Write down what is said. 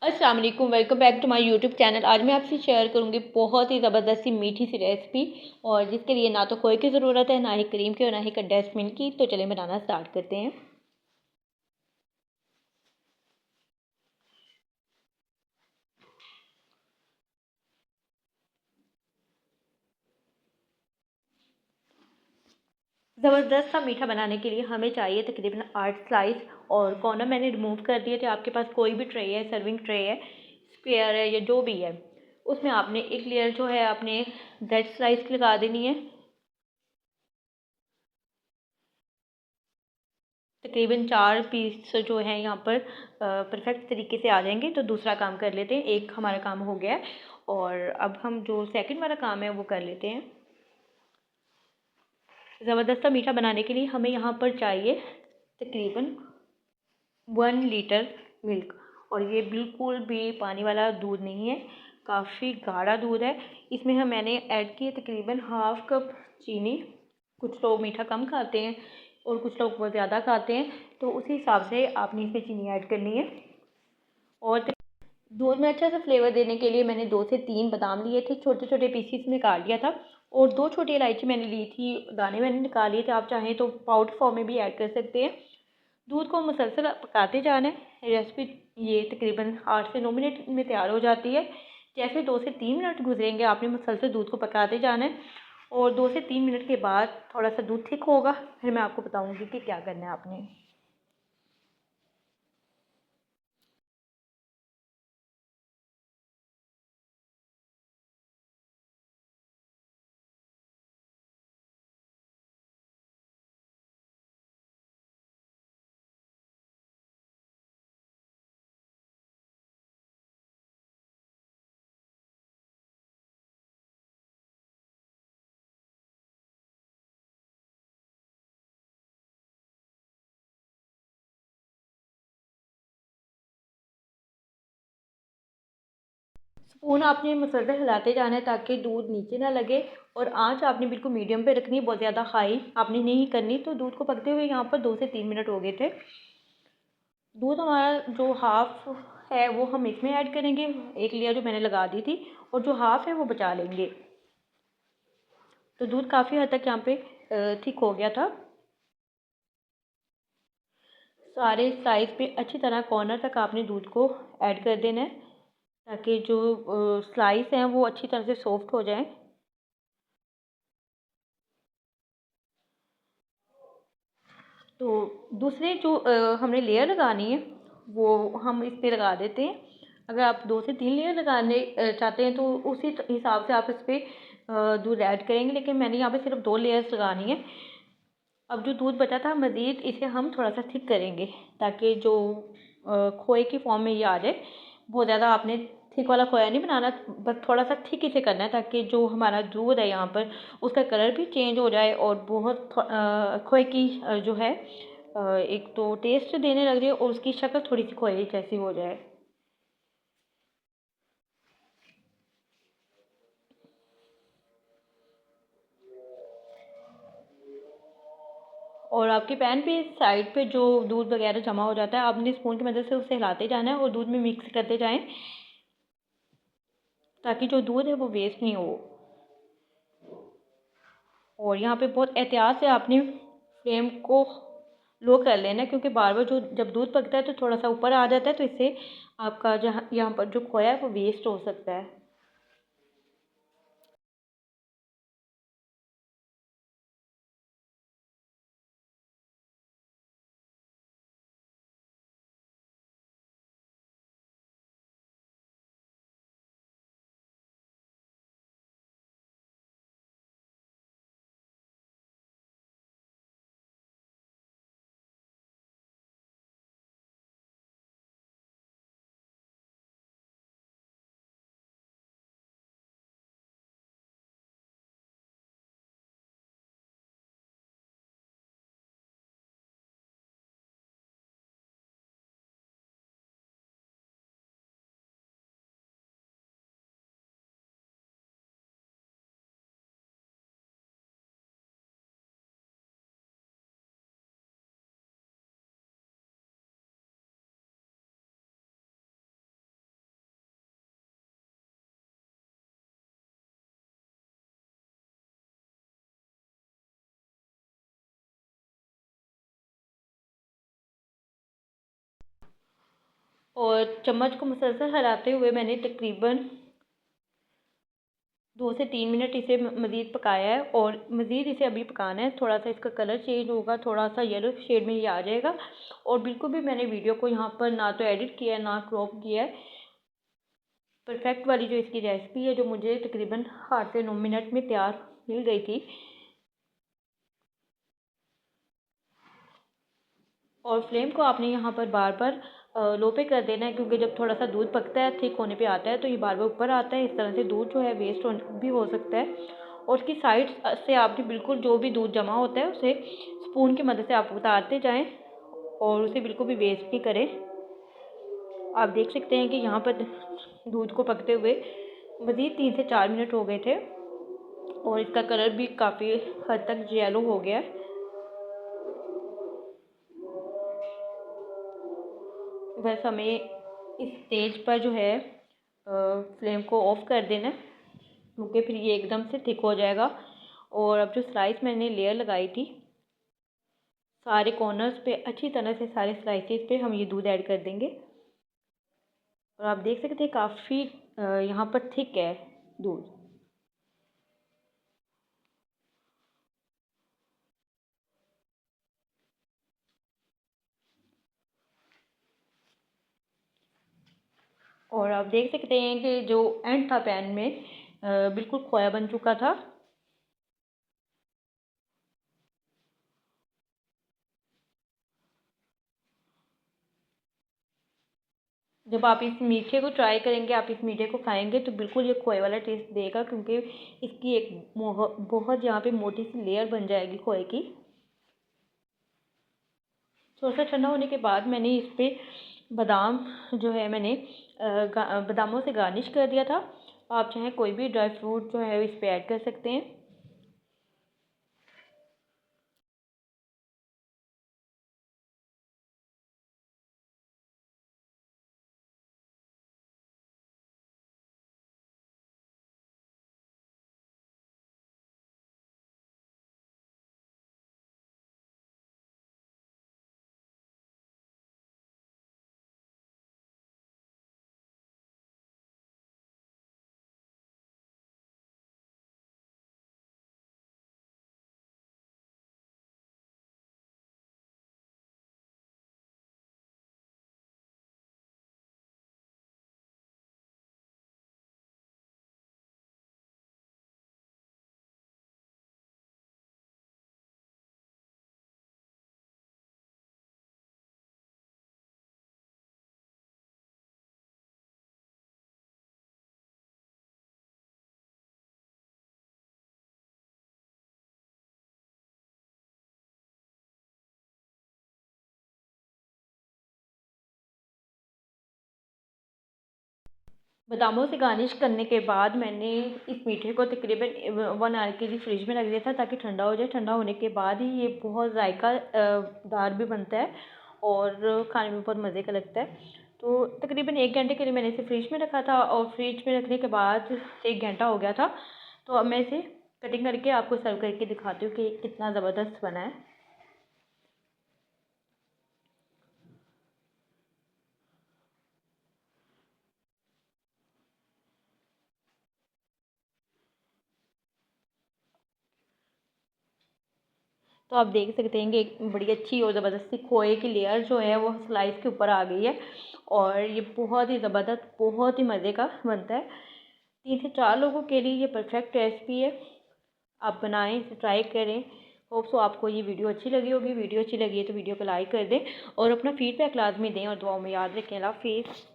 अस्सलाम वालेकुम, welcome back to my YouTube channel. आज मैं आपसे शेयर करूंगी बहुत ही ज़बरदस्त सी मीठी सी रेसिपी, और जिसके लिए ना तो खोए की ज़रूरत है, ना ही क्रीम की और ना ही कंडेंस मिल्क की। तो चलिए बनाना स्टार्ट करते हैं। ज़बरदस्त सा मीठा बनाने के लिए हमें चाहिए तकरीबन 8 स्लाइस। और कॉर्नर मैंने रिमूव कर दिए थे। आपके पास कोई भी ट्रे है, सर्विंग ट्रे है, स्क्वायर है, या जो भी है, उसमें आपने एक लेयर जो है आपने ब्रेड स्लाइस की लगा देनी है। तकरीबन 4 पीस जो हैं यहाँ पर परफेक्ट तरीके से आ जाएंगे। तो दूसरा काम कर लेते हैं। एक हमारा काम हो गया है, और अब हम जो सेकंड वाला काम है वो कर लेते हैं। ज़बरदस्त मीठा बनाने के लिए हमें यहाँ पर चाहिए तकरीबन 1 लीटर मिल्क। और ये बिल्कुल भी पानी वाला दूध नहीं है, काफ़ी गाढ़ा दूध है। इसमें मैंने ऐड किए तकरीबन हाफ़ कप चीनी। कुछ लोग मीठा कम खाते हैं और कुछ लोग बहुत ज़्यादा खाते हैं, तो उसी हिसाब से आपने इसमें चीनी ऐड करनी है। और दूध में अच्छा सा फ्लेवर देने के लिए मैंने 2 से 3 बादाम लिए थे, छोटे छोटे पीसीस में काट लिया था। और 2 छोटी इलायची मैंने ली थी, दाने मैंने निकाल लिए थे। आप चाहें तो पाउडर फॉर्म में भी ऐड कर सकते हैं। दूध को मुसलसल पकाते जाना है। रेसिपी ये तकरीबन 8 से 9 मिनट में तैयार हो जाती है। जैसे 2 से 3 मिनट गुजरेंगे, आपने मुसलसल दूध को पकाते जाना है। और 2 से 3 मिनट के बाद थोड़ा सा दूध थिक होगा, फिर मैं आपको बताऊंगी कि क्या करना है आपने। स्पून आपने मुसलसल हिलाते जाना है ताकि दूध नीचे ना लगे। और आंच आपने बिल्कुल मीडियम पे रखनी है, बहुत ज़्यादा हाई आपने नहीं करनी। तो दूध को पकते हुए यहाँ पर 2 से 3 मिनट हो गए थे। दूध हमारा जो हाफ़ है वो हम इसमें ऐड करेंगे, एक लेयर जो मैंने लगा दी थी, और जो हाफ़ है वो बचा लेंगे। तो दूध काफ़ी हद तक यहाँ पे थिक हो गया था। सारे साइज़ पे अच्छी तरह कॉर्नर तक आपने दूध को ऐड कर देना है, ताकि जो स्लाइस हैं वो अच्छी तरह से सॉफ्ट हो जाएं। तो दूसरे जो हमने लेयर लगानी है वो हम इस पे लगा देते हैं। अगर आप 2 से 3 लेयर लगाने चाहते हैं तो उसी हिसाब से आप इस पे दूध ऐड करेंगे, लेकिन मैंने यहाँ पे सिर्फ 2 लेयर्स लगानी है। अब जो दूध बचा था मज़ीद इसे हम थोड़ा सा थिक करेंगे, ताकि जो खोए की फॉर्म में ये आ जाए। बहुत ज़्यादा आपने थिक वाला खोया नहीं बनाना, बस थोड़ा सा थिक इसे करना है, ताकि जो हमारा दूध है यहाँ पर उसका कलर भी चेंज हो जाए, और बहुत खोए की जो है एक तो टेस्ट देने लग जाए, और उसकी शक्ल थोड़ी सी खोए जैसी हो जाए। और आपके पैन पे साइड पे जो दूध वगैरह जमा हो जाता है, आपने स्पून की मदद से उसे हिलाते जाना है और दूध में मिक्स करते जाएं, ताकि जो दूध है वो वेस्ट नहीं हो। और यहाँ पे बहुत एहतियात से आपने फ्लेम को लो कर लेना है, क्योंकि बार बार जो जब दूध पकता है तो थोड़ा सा ऊपर आ जाता है, तो इससे आपका जहाँ यहाँ पर जो खोया है वो वेस्ट हो सकता है। और चम्मच को मुसलसल हिलाते हुए मैंने तकरीबन 2 से 3 मिनट इसे मज़ीद पकाया है। और मज़ीद इसे अभी पकाना है, थोड़ा सा इसका कलर चेंज होगा, थोड़ा सा येलो शेड में ये आ जाएगा। और बिल्कुल भी मैंने वीडियो को यहाँ पर ना तो एडिट किया है ना क्रॉप किया है। परफेक्ट वाली जो इसकी रेसिपी है, जो मुझे तकरीबन 8 से 9 मिनट में तैयार मिल गई थी। और फ्लेम को आपने यहाँ पर बार बार लो पे कर देना है, क्योंकि जब थोड़ा सा दूध पकता है, थिक होने पे आता है, तो ये बार बार ऊपर आता है। इस तरह से दूध जो है वेस्ट भी हो सकता है। और उसकी साइड से आपने बिल्कुल जो भी दूध जमा होता है उसे स्पून की मदद से आप उतारते जाएं और उसे बिल्कुल भी वेस्ट नहीं करें। आप देख सकते हैं कि यहाँ पर दूध को पकते हुए मज़ीद 3 से 4 मिनट हो गए थे और इसका कलर भी काफ़ी हद तक येलो हो गया है। बस हमें इस स्टेज पर जो है फ्लेम को ऑफ कर देना है, क्योंकि फिर ये एकदम से थिक हो जाएगा। और अब जो स्लाइस मैंने लेयर लगाई थी, सारे कॉर्नर्स पे अच्छी तरह से सारे स्लाइसेस पे हम ये दूध ऐड कर देंगे। और आप देख सकते हैं काफ़ी यहाँ पर थिक है दूध। और आप देख सकते हैं कि जो एंड था पैन में बिल्कुल खोया बन चुका था। जब आप इस मीठे को ट्राई करेंगे, आप इस मीठे को खाएंगे, तो बिल्कुल ये खोए वाला टेस्ट देगा, क्योंकि इसकी एक बहुत यहाँ पे मोटी सी लेयर बन जाएगी खोए की। थोड़ा सा ठंडा होने के बाद मैंने इस पर बादाम जो है मैंने बादामों से गार्निश कर दिया था। आप चाहें कोई भी ड्राई फ्रूट जो है इस पर ऐड कर सकते हैं। बादामों से गार्निश करने के बाद मैंने इस मीठे को तकरीबन 1 आवर के लिए फ्रिज में रख दिया था, ताकि ठंडा हो जाए। ठंडा होने के बाद ही ये बहुत जायका दार भी बनता है और खाने में बहुत मज़े का लगता है। तो तकरीबन 1 घंटे के लिए मैंने इसे फ्रिज में रखा था और फ्रिज में रखने के बाद 1 घंटा हो गया था। तो अब मैं इसे कटिंग करके आपको सर्व करके दिखाती हूँ कि कितना ज़बरदस्त बना है। तो आप देख सकते हैं कि एक बड़ी अच्छी और ज़बरदस्ती खोए की लेयर जो है वो स्लाइस के ऊपर आ गई है। और ये बहुत ही ज़बरदस्त, बहुत ही मज़े का बनता है। 3 से 4 लोगों के लिए ये परफेक्ट रेसिपी है। आप बनाएं, इसे ट्राई करें। होप सो आपको ये वीडियो अच्छी लगी होगी। वीडियो अच्छी लगी है तो वीडियो को लाइक कर दें और अपना फीडबैक लाजमी दें और दुआओं में याद रखें। अल्लाह हाफ़िज़।